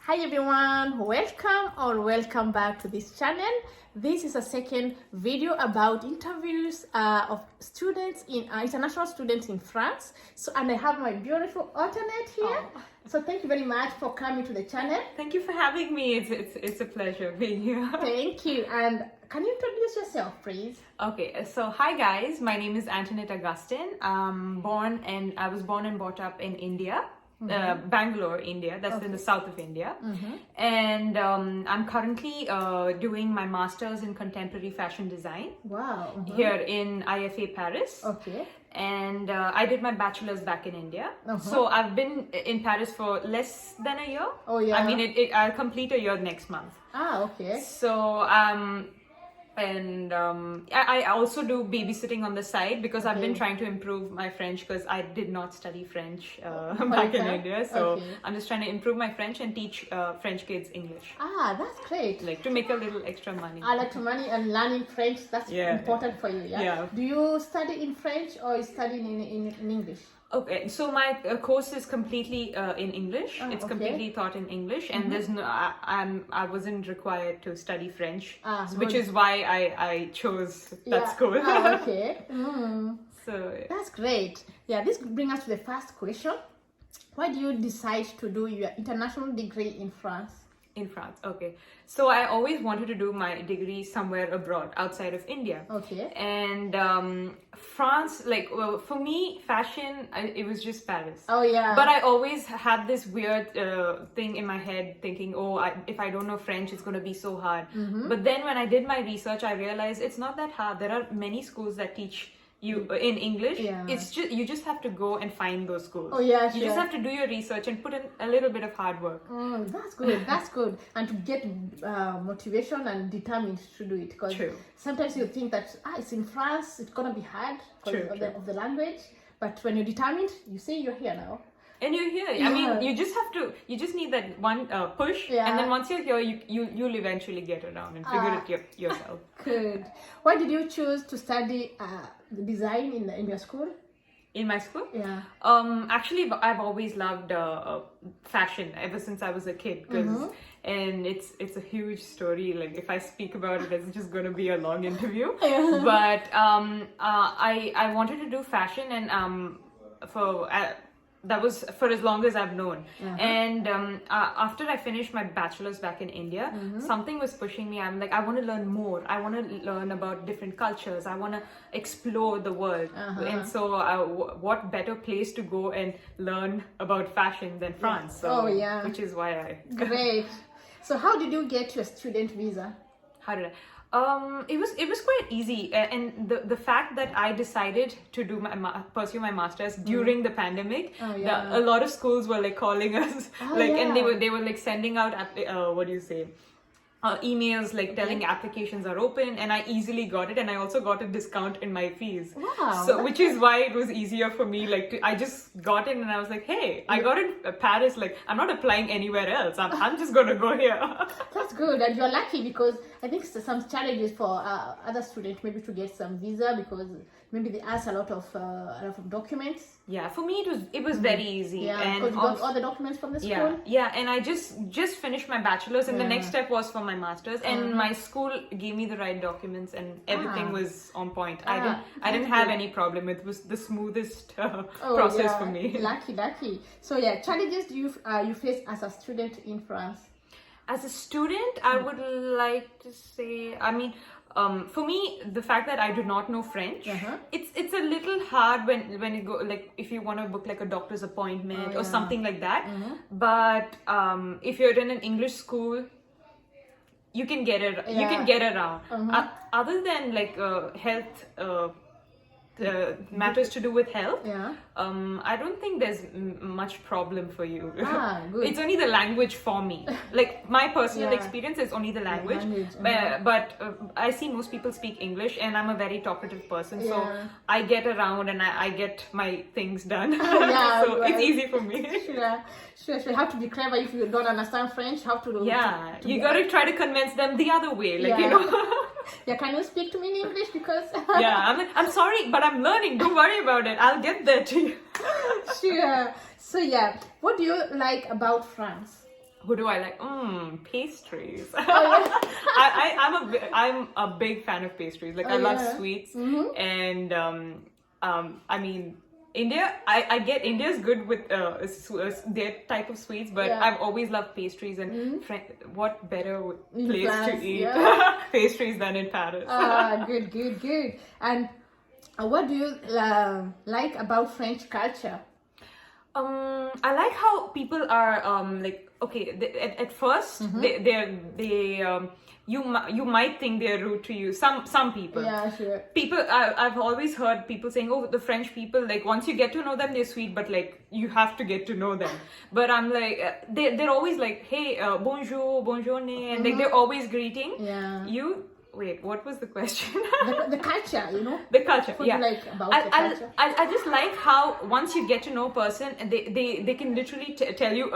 Hi everyone, welcome back to this channel. This is a second video about interviews of students in international students in France. And I have my beautiful Antoinette here. Oh. So thank you very much for coming to the channel. Thank you for having me. It's a pleasure being here. Thank you. And can you introduce yourself, please? Okay, so hi guys, my name is Antoinette Augustine. I was born and brought up in India. Bangalore, India. That's in the south of India. And I'm currently doing my master's in contemporary fashion design. Wow. Here in IFA Paris. Okay. And I did my bachelor's back in India. So I've been in Paris for less than a year. Oh yeah. I mean, I'll complete a year next month. Okay. So I also do babysitting on the side because I've been trying to improve my French because I did not study French back in India. So I'm just trying to improve my French and teach French kids English. That's great. Like to make a little extra money. I like to money and learning French. That's important for you. Yeah. Do you study in French or you study in English? Okay, so my course is completely in English. It's completely taught in English, and there's no. I wasn't required to study French, which is why I chose that school. Okay. So that's great. Yeah, this brings us to the first question. Why do you decide to do your international degree in France? In France, okay. So I always wanted to do my degree somewhere abroad, outside of India. Okay. And France, for me, fashion, it was just Paris. Oh yeah. But I always had this weird thing in my head, thinking, if I don't know French, it's going to be so hard. But then when I did my research, I realized it's not that hard. There are many schools that teach you in English. It's just you just have to go and find those schools. You just have to do your research and put in a little bit of hard work. That's good. That's good. And to get motivation and determined to do it, because sometimes you think that it's in France, it's gonna be hard because of the language. But when you're determined, you say you're here now. And you're here. I mean, you just need that one push, and then once you're here, you'll eventually get around and figure it yourself. Good. Why did you choose to study design in your school? In my school? Yeah. Actually, I've always loved fashion ever since I was a kid, and it's a huge story. Like if I speak about it, it's just going to be a long interview. But I wanted to do fashion, and that was for as long as I've known. And after I finished my bachelor's back in India, something was pushing me. I'm like, I want to learn more. I want to learn about different cultures. I want to explore the world. And so what better place to go and learn about fashion than France? So, which is why I... Great. So how did you get your student visa? How did I... It was quite easy, and the fact that I decided to do pursue my masters during the pandemic, a lot of schools were like calling us, and they were like sending out emails like telling applications are open, and I easily got it, and I also got a discount in my fees. Wow! So which is why it was easier for me. I just got in, and I was like, hey, I got in Paris. Like I'm not applying anywhere else. I'm just gonna go here. That's good, and you're lucky because I think some challenges for other students maybe to get some visa because maybe they ask a lot of documents. Yeah, for me it was very easy. Yeah, and because you got all the documents from the school. Yeah, and I just finished my bachelor's, and the next step was for my master's, and my school gave me the right documents, and everything was on point. I didn't have any problem. It was the smoothest process for me. Lucky. So challenges you face as a student in France? As a student, I would like to say, I mean, for me, the fact that I do not know French, it's a little hard when you go, like if you want to book like a doctor's appointment or something like that. But if you're in an English school, you can get it. You can get around. Other than like health. Matters to do with health, I don't think there's much problem for you. Good. It's only the language for me. Like my personal experience is only the language. But I see most people speak English, and I'm a very talkative person, so I get around and I get my things done. So it's easy for me. Sure. You have to be clever if you don't understand French. How to do? You got to try to convince them the other way, you know. Can you speak to me in English because? I'm sorry, but I'm learning. Don't worry about it. I'll get there to you. Sure. So what do you like about France? Who do I like? Pastries. Oh, yeah. I'm a big fan of pastries. Like I love sweets, and I mean India. I get India's good with their type of sweets, but I've always loved pastries. And what better place France, to eat pastries than in Paris? Good. And what do you like about French culture? I like how people are like okay. At first, you might think they're rude to you. Some people. Yeah, sure. People, I've always heard people saying, "Oh, the French people, like once you get to know them, they're sweet, but like you have to get to know them." But I'm like, they're always like, "Hey, bonjour, bonjourne," and like they're always greeting. Yeah. Wait, what was the question? The culture, you know. The culture, What do you like about the culture? I just like how once you get to know a person, they can literally tell you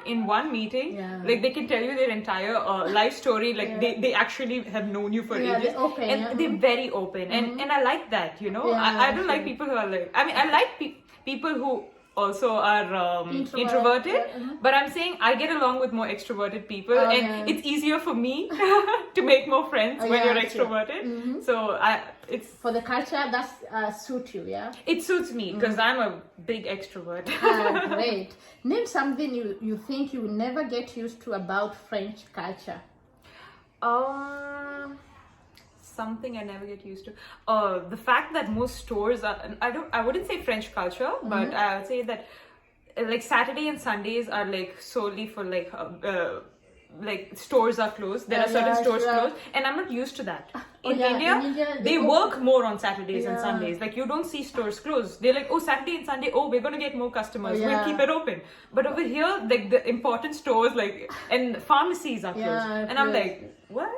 in one meeting, like they can tell you their entire life story, like they actually have known you for ages, they're open, and they're very open, and I like that, you know. I don't like people who are like, I mean, I like people who also are introverted, but I'm saying I get along with more extroverted people, and it's easier for me to make more friends when you're extroverted. So it's for the culture that suit you, yeah. It suits me because I'm a big extrovert. Great. Name something you think you will never get used to about French culture. Something I never get used to. The fact that most stores are, I wouldn't say French culture, but I would say that like Saturday and Sundays are like solely for like stores are closed. There are certain stores closed, and I'm not used to that. In India, they work more on Saturdays and Sundays. Like you don't see stores closed. They're like, oh, Saturday and Sunday, oh, we're gonna get more customers. We'll keep it open. But over here, like the important stores, like and pharmacies are closed, and I'm like, what?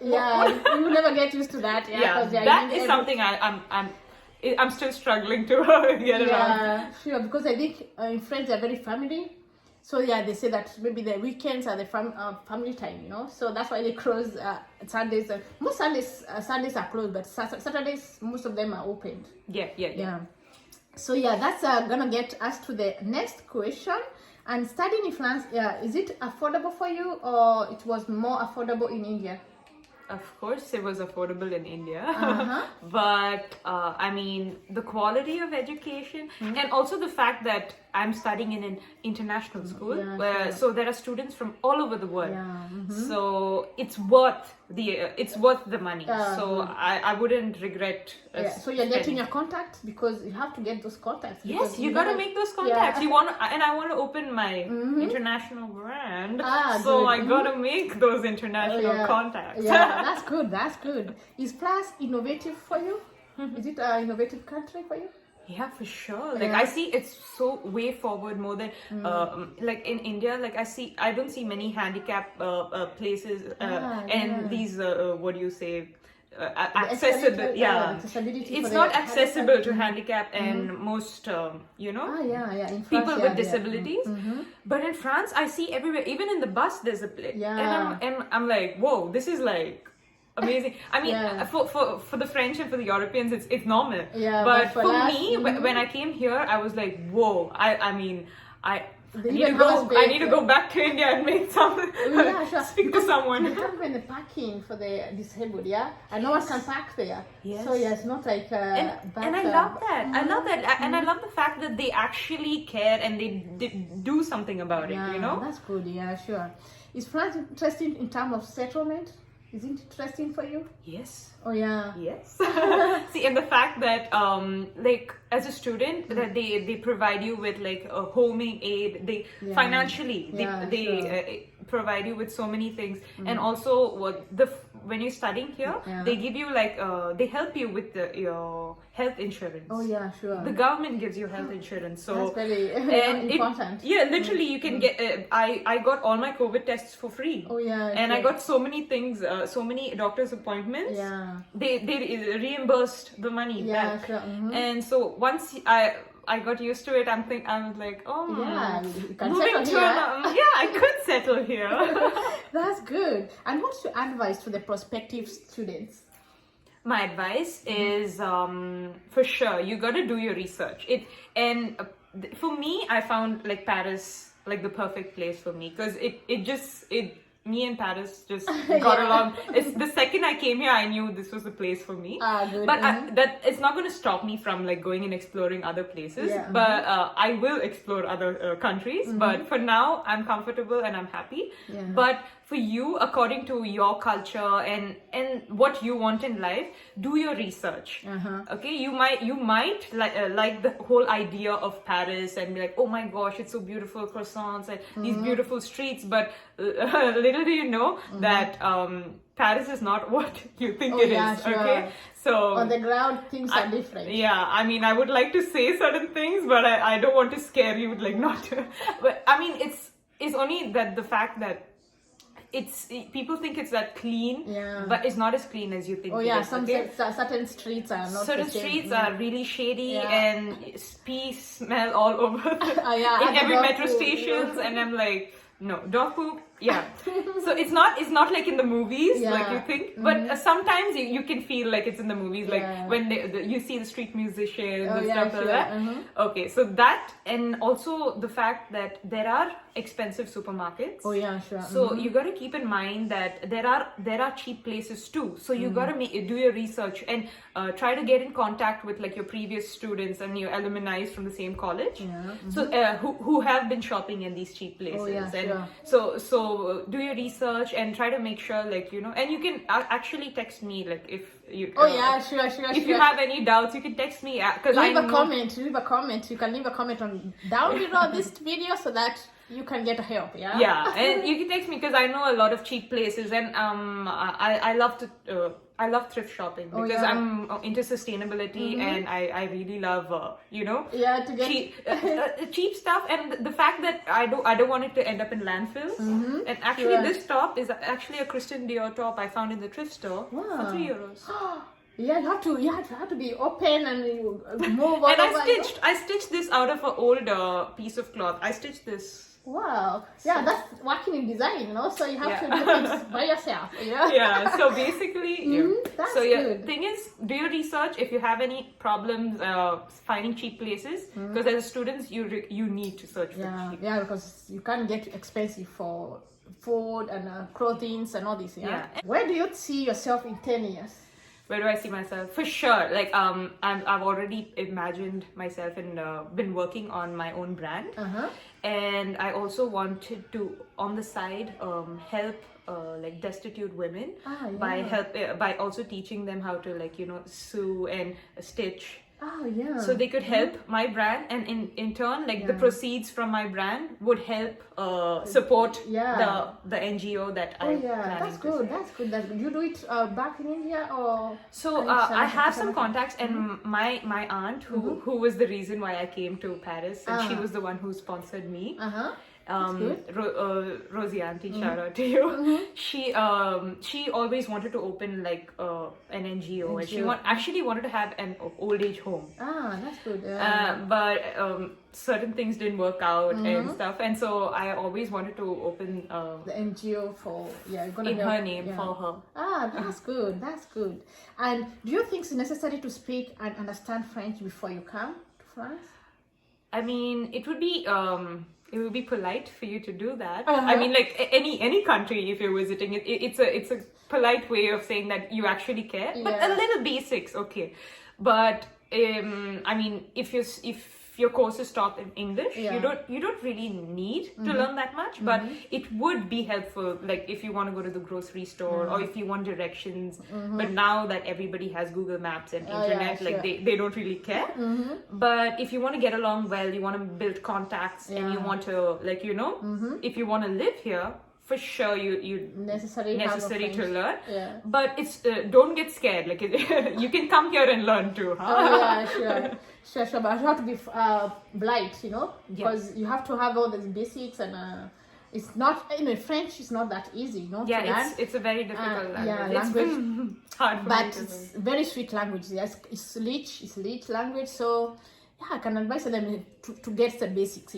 You never get used to that. That is something I'm still struggling to get around. Yeah, sure. Because I think in France they're very family. So they say that maybe the weekends are the family time, you know. So that's why they close Sundays. Most Sundays are closed, but Saturdays most of them are opened. Yeah. So that's gonna get us to the next question. And studying in France, is it affordable for you, or it was more affordable in India? Of course, it was affordable in India, but I mean, the quality of education and also the fact that I'm studying in an international school, so there are students from all over the world. So it's worth the money. So I wouldn't regret. So you're getting your contacts because you have to get those contacts. Yes, you gotta make those contacts. You want, and I want to open my international brand, so I gotta make those international contacts. That's good. Is France innovative for you? Is it an innovative country for you? Yeah, for sure. Like I see it's so way forward more than like in India, like I don't see many handicap places and these what do you say, accessible, it's not accessible to handicap and most you know, in France, people with disabilities. But in France I see everywhere, even in the bus there's a place, and I'm like, whoa, this is like amazing. I mean, for the French and for the Europeans, it's normal. But for me, when I came here, I was like, whoa. I mean, I need to go back to India and make some. Speak to someone. They have even the parking for the disabled, and no one can park there. So it's not like. And I love that. I love that, and I love the fact that they actually care and they do something about it. You know, that's good. Yeah, sure. Is France interesting in terms of settlement? Is it interesting for you? Yes. Oh yeah. Yes. See, and the fact that like as a student that they provide you with like a homing aid, they financially they provide you with so many things, and also when you're studying here, they give you like they help you with your health insurance. Oh yeah, sure. The government gives you health insurance, so that's very important. Literally you can get. I got all my COVID tests for free. Oh yeah. And I got so many things, so many doctor's appointments. They reimbursed the money back. Sure. And so once I got used to it, I was like, you can moving settle here. I could settle here. That's good. And what's your advice to the prospective students? My advice is for sure you got to do your research. For me, I found like Paris like the perfect place for me, because me and Paris just got along. It's the second I came here, I knew this was the place for me. Good. But that it's not going to stop me from like going and exploring other places. Yeah. But I will explore other countries. But for now, I'm comfortable and I'm happy. Yeah. But for you, according to your culture and what you want in life, do your research. Okay, you might like the whole idea of Paris and be like, oh my gosh, it's so beautiful, croissants and these beautiful streets. But little do you know that Paris is not what you think it is. Sure. Okay, so on the ground things are different. Yeah, I mean, I would like to say certain things, but I don't want to scare you, like not to. But I mean, it's only that the fact that people think it's that clean, but it's not as clean as you think. Oh yeah, certain streets are not. Certain streets are really shady and pee smell all over in every metro stations, and I'm like, no, dog poop. Yeah, so it's not like in the movies like you think, but sometimes you can feel like it's in the movies, like when you see the street musicians and stuff like that. Okay, so that, and also the fact that there are expensive supermarkets. Oh yeah, sure. So you got to keep in mind that there are cheap places too. So you got to do your research and try to get in contact with like your previous students and your alumni from the same college. So who have been shopping in these cheap places. Oh yeah, and sure. so do your research and try to make sure, like, you know, and you can actually text me, like, if you sure. If you have any doubts, you can text me, because leave a comment. You can leave a comment on down below this video so that you can get help. Yeah, and you can text me, because I know a lot of cheap places, and I love thrift shopping, because I'm into sustainability, and I really love to get cheap stuff, and the fact that I don't want it to end up in landfills. And actually this top is actually a Christian Dior top I found in the thrift store for €3. Yeah, you have to be open and you move all and over. I stitched this out of an old piece of cloth. I stitched this. Wow. Yeah, that's working in design, you know, so you have to do things by yourself. Yeah, so basically, that's so good. Thing is, do your research. If you have any problems finding cheap places, because as students, you need to search for cheap. Yeah, because you can't get expensive for food and clothing and all this. Where do you see yourself in 10 years? Where do I see myself? For sure, like I've already imagined myself and been working on my own brand, and I also wanted to, on the side, help like destitute women by also teaching them how to, like, you know, sew and stitch. So they could help my brand, and in turn, like the proceeds from my brand would help support the NGO that I'm planning. That's good. That's good. You do it back in India, or so I have some contacts, and my aunt who was the reason why I came to Paris, and she was the one who sponsored me. Rosie auntie, shout out to you. She always wanted to open like an NGO, and she actually wanted to have an old age home. That's good. But certain things didn't work out and stuff, and so I always wanted to open the NGO for her name for her. That's good. That's good. And do you think it's necessary to speak and understand French before you come to France? I mean, it would be polite for you to do that. I mean, like any country, if you're visiting, it's a polite way of saying that you actually care. But a little basics, okay. But I mean, if your course is taught in English, you don't really need to learn that much. But it would be helpful, like if you want to go to the grocery store or if you want directions. But now that everybody has Google Maps and internet, like they don't really care. But if you want to get along well, you want to build contacts, and you want to, like, you know, if you want to live here, for sure you necessary to learn. But it's don't get scared, like you can come here and learn too, sure, but you have to be blind, you know, because you have to have all these basics, and it's not, you know, French is not that easy, you know, to learn. It's a very difficult language. Language. Hard for but me to it's very sweet language. It's rich language, so I can advise them to get the basics.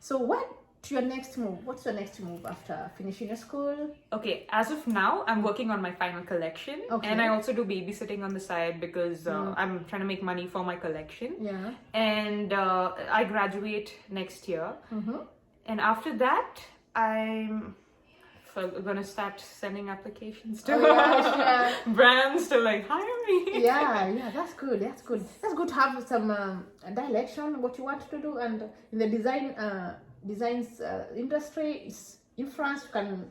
So what's your next move after finishing your school? Okay, as of now, I'm working on my final collection, and I also do babysitting on the side, because I'm trying to make money for my collection. And I graduate next year. And after that, I'm gonna start sending applications to brands to like hire me. Yeah, that's good. That's good to have some direction what you want to do, and in the designs industry, in France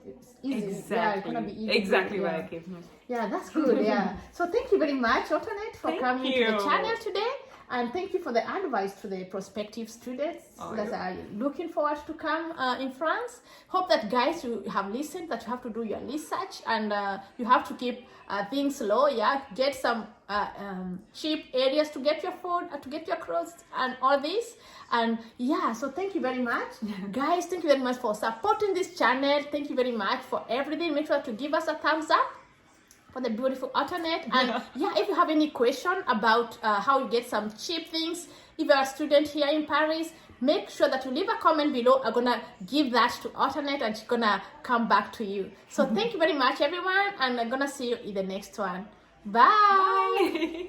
it's easy. Exactly. Yeah, it's gonna be easy. Exactly why I came here. Yeah, that's good. Yeah. So thank you very much, Antoinette, for coming to the channel today. And thank you for the advice to the prospective students that are looking forward to come in France. Hope that, guys, you have listened, that you have to do your research, and you have to keep things low. Yeah, get some cheap areas to get your food, to get your clothes, and all this. And yeah, so thank you very much, guys. Thank you very much for supporting this channel. Thank you very much for everything. Make sure to give us a thumbs up for the beautiful Antoinette. And if you have any question about how you get some cheap things, if you're a student here in Paris, make sure that you leave a comment below. I'm gonna give that to Antoinette and she's gonna come back to you. So thank you very much, everyone, and I'm gonna see you in the next one. Bye.